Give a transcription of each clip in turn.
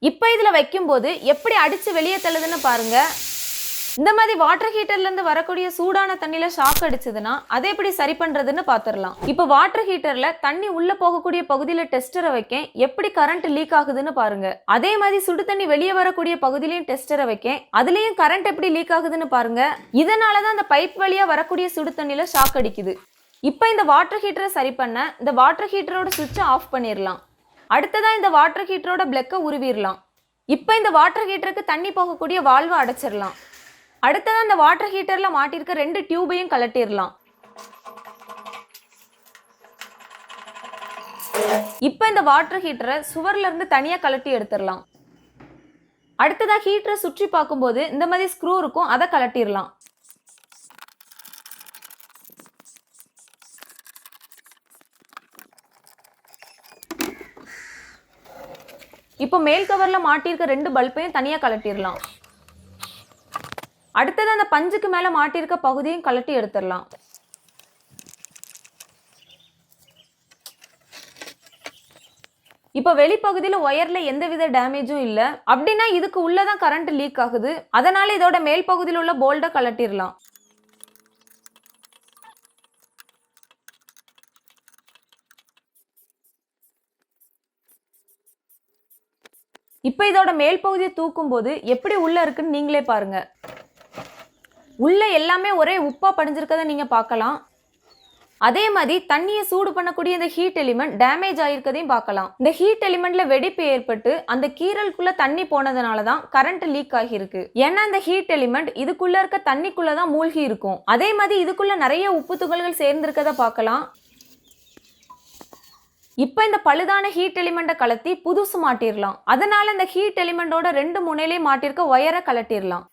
இப்போ இதுல வைக்கும்போது எப்படி அடிச்சு வெளியே தள்ளுதுன்னு பாருங்க. இந்த மாதிரி வாட்டர் ஹீட்டர்ல இருந்து வரக்கூடிய சூடான தண்ணியில ஷாக் அடிச்சதுன்னா அதை எப்படி சரி பண்றதுன்னு பாத்துரலாம். இப்போ வாட்டர் ஹீட்டர்ல தண்ணி உள்ள போகக்கூடிய பகுதியில டெஸ்டரை வைக்க எப்படி கரண்ட் லீக் ஆகுதுன்னு பாருங்க. அதே மாதிரி சுடு தண்ணி வெளியே வரக்கூடிய பகுதியிலையும் டெஸ்டரை வைக்க அதுலயும் கரண்ட் எப்படி லீக் ஆகுதுன்னு பாருங்க. இதனாலதான் அந்த பைப் வழியா வரக்கூடிய சுடு தண்ணியில ஷாக் அடிக்குது. இப்போ இந்த வாட்டர் ஹீட்டரை சரி பண்ண இந்த வாட்டர் ஹீட்டரோட சுவிட்சை ஆஃப் பண்ணிடலாம். அடுத்ததா இந்த வாட்டர் ஹீட்டரோட பிளக்கை உருவிடலாம். இப்போ இந்த வாட்டர் ஹீட்டருக்கு தண்ணி போகக்கூடிய வால்வை அடைச்சிடலாம். அடுத்ததா இந்த வாட்டர் ஹீட்டர்ல மாட்டிருக்க 2 டியூபையும் கலட்டிடலாம். இப்போ இந்த வாட்டர் ஹீட்டரை சுவர்ல இருந்து தனியா கலட்டி எடுத்துடலாம். அடுத்ததா ஹீட்டரை சுற்றி பார்க்கும்போது இந்த மாதிரி ஸ்க்ரூ இருக்கும், அதை கலட்டிடலாம். இப்போ மேல் கவர்ல மாட்டிருக்க 2 பல்பையும் தனியா கலட்டிடலாம். அடுத்தது அந்த பஞ்சுக்கு மேல மாட்டிருக்க பகுதியும் கலட்டி எடுத்துடலாம். இப்போ வெளிப்பகுதியில ஒயர்ல எந்தவித டேமேஜும் இல்ல அப்படின்னா இதுக்கு உள்ளதான் கரண்ட் லீக் ஆகுது. அதனால இதோட மேல் பகுதியில் உள்ள போல்ட கலட்டிடலாம். இப்போ இதோட மேல் பகுதியை தூக்கும் போது எப்படி உள்ள இருக்குன்னு நீங்களே பாருங்க. உள்ள எல்லாமே ஒரே உப்பா படிஞ்சிருக்கதை நீங்க பார்க்கலாம். அதே மாதிரி தண்ணியை சூடு பண்ணக்கூடிய இந்த ஹீட் எலிமெண்ட் டேமேஜ் ஆயிருக்கதையும் பார்க்கலாம். இந்த ஹீட் எலிமெண்ட்ல வெடிப்பு ஏற்பட்டு அந்த கீறலுக்குள்ள தண்ணி போனதுனாலதான் கரண்ட் லீக் ஆகிருக்கு. ஏன்னா இந்த ஹீட் எலிமெண்ட் இதுக்குள்ள இருக்க தண்ணிக்குள்ளதான் மூழ்கி இருக்கும். அதே மாதிரி இதுக்குள்ள நிறைய உப்பு துகள்கள் சேர்ந்திருக்கதை பார்க்கலாம். இப்போ இந்த பழுதான ஹீட் எலிமெண்ட்டை கலத்தி புதுசு மாட்டிடலாம். அதனால இந்த ஹீட் எலிமெண்டோட 2 முனையிலையும் மாட்டிருக்க ஒயரை கலட்டிடலாம்.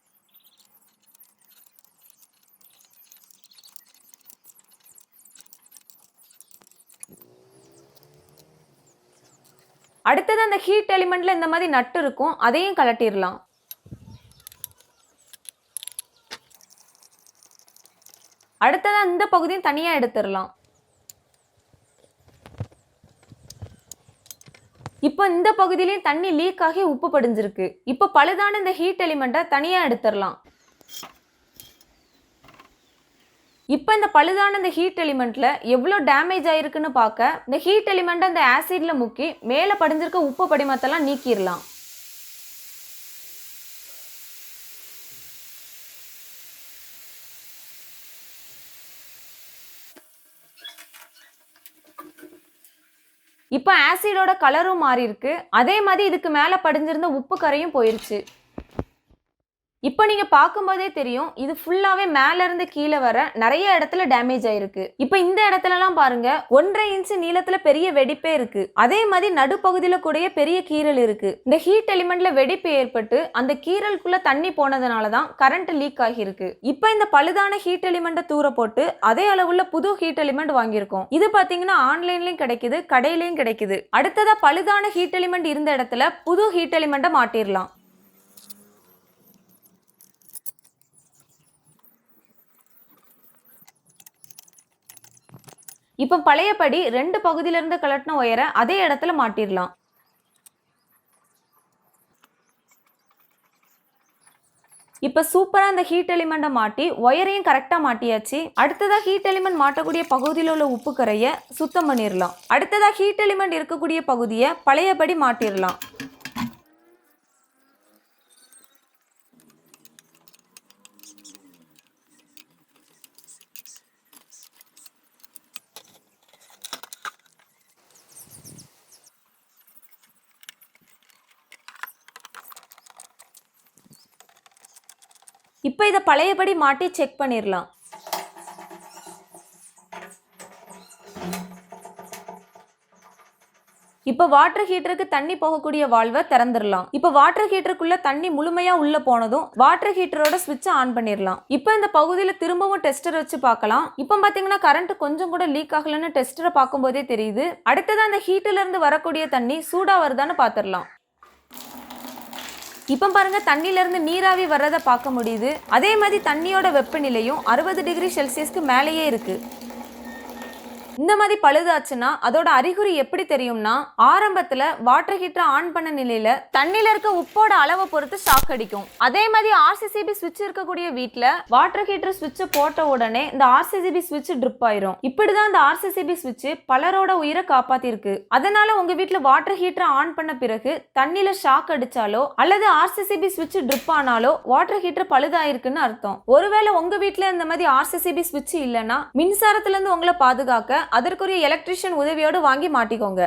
அடுத்தது அந்த ஹீட் எலிமெண்ட்ல இந்த மாதிரி நட்டு இருக்கும், அதையும் கலட்டிடலாம். அடுத்தது இந்த பகுதியும் தனியா எடுத்துடலாம். இப்போ இந்த பகுதியிலையும் தண்ணி லீக் ஆகி உப்பு படிஞ்சிருக்கு. இப்போ பழுதான இந்த ஹீட் எலிமெண்ட்டை தனியா எடுத்துடலாம். இப்போ இந்த பழுதான இந்த ஹீட் எலிமெண்ட்ல எவ்வளோ டேமேஜ் ஆயிருக்குன்னு பார்க்க இந்த ஹீட் எலிமெண்ட்டை இந்த ஆசிட்ல முக்கி மேலே படிஞ்சிருக்க உப்பு படிமத்தெல்லாம் நீக்கிடலாம். இப்போ ஆசிடோட கலரும் மாறி இருக்கு. அதே மாதிரி இதுக்கு மேல படிஞ்சிருந்த உப்பு கரையும் போயிருச்சு. இப்போ நீங்க பார்க்கும்போதே தெரியும் இது ஃபுல்லாவே மேல இருந்து கீழே வர நிறைய இடத்துல டேமேஜ் ஆயிருக்கு. இப்போ இந்த இடத்துலலாம் பாருங்க 1.5 இன்ச் நீளத்துல பெரிய வெடிப்பே இருக்கு. அதே மாதிரி நடுப்பகுதியில கூட பெரிய கீறல் இருக்கு. இந்த ஹீட் எலிமெண்ட்ல வெடிப்பு ஏற்பட்டு அந்த கீறலுக்குள்ள தண்ணி போனதுனாலதான் கரண்ட் லீக் ஆகிருக்கு. இப்போ இந்த பழுதான ஹீட் எலிமெண்ட்டை தூர போட்டு அதே அளவுள்ள புது ஹீட் எலிமெண்ட் வாங்கியிருக்கோம். இது பாத்தீங்கன்னா ஆன்லைன்லயும் கிடைக்குது, கடையிலயும் கிடைக்குது. அடுத்ததா பழுதான ஹீட் எலிமெண்ட் இருந்த இடத்துல புது ஹீட் எலிமெண்ட்டை மாட்டிடலாம். இப்போ பழையபடி 2 பகுதியில இருந்து கலட்டின ஒயரை அதே இடத்துல மாட்டிடலாம். இப்போ சூப்பரா இந்த ஹீட் எலிமெண்ட்டை மாட்டி ஒயரையும் கரெக்டா மாட்டியாச்சு. அடுத்ததா ஹீட் எலிமெண்ட் மாட்டக்கூடிய பகுதியில் உள்ள உப்பு கரையை சுத்தம் பண்ணிடலாம். அடுத்ததா ஹீட் எலிமெண்ட் இருக்கக்கூடிய பகுதியை பழையபடி மாட்டிடலாம். இப்போ இதை பழையபடி மாட்டி செக் பண்ணிடலாம். இப்போ வாட்டர் ஹீட்டருக்கு தண்ணி போகக்கூடிய வால்வை திறந்துடலாம். இப்போ வாட்டர் ஹீட்டருக்குள்ள தண்ணி முழுமையா உள்ள போனதும் வாட்டர் ஹீட்டரோட ஸ்விட்சை ஆன் பண்ணிடலாம். இப்போ இந்த பகுதியில் திரும்பவும் டெஸ்டர் வச்சு பார்க்கலாம். இப்போ பாத்தீங்கன்னா கரண்ட் கொஞ்சம் கூட லீக் ஆகலன்னு டெஸ்டரை பார்க்கும்போதே தெரியுது. அடுத்தது அந்த ஹீட்டர்ல இருந்து வரக்கூடிய தண்ணி சூடா வருதான்னு பாத்திரலாம். இப்போ பாருங்க தண்ணியில இருந்து நீராவி வர்றதை பார்க்க முடியுது. அதே மாதிரி தண்ணியோட வெப்பநிலையும் 60 டிகிரி செல்சியஸ்க்கு மேலேயே இருக்கு. இந்த மாதிரி பழுதாச்சுன்னா அதோட அறிகுறி எப்படி தெரியும்னா, ஆரம்பத்துல வாட்டர் ஹீட்டர் ஆன் பண்ண நிலையில தண்ணில இருக்க உப்போட அளவை பொறுத்து ஷாக் அடிக்கும். அதே மாதிரி ஆர்சிசிபி சுவிட்ச் இருக்கக்கூடிய வீட்ல வாட்டர் ஹீட்டர் சுவிட்சை போட்ட உடனே இந்த ஆர்சிசிபி சுவிட்ச் ட்ரிப் ஆயிரும். இப்படிதான் இந்த ஆர்சிசிபி சுவிட்ச் பலரோட உயிரை காப்பாத்திருக்கு. அதனால உங்க வீட்ல வாட்டர் ஹீட்டர் ஆன் பண்ண பிறகு தண்ணில ஷாக் அடிச்சாலோ அல்லது ஆர்சிசிபி சுவிட்ச் ட்ரிப் ஆனாலோ வாட்டர் ஹீட்டர் பழுதாயிருக்குன்னு அர்த்தம். ஒருவேளை உங்க வீட்ல இந்த மாதிரி ஆர்சிசிபி சுவிட்ச் இல்லைன்னா மின்சாரத்துல இருந்து உங்களை பாதுகாக்க அதற்குரிய எலக்ட்ரிஷியன் உதவியோடு வாங்கி மாட்டிக்கோங்க.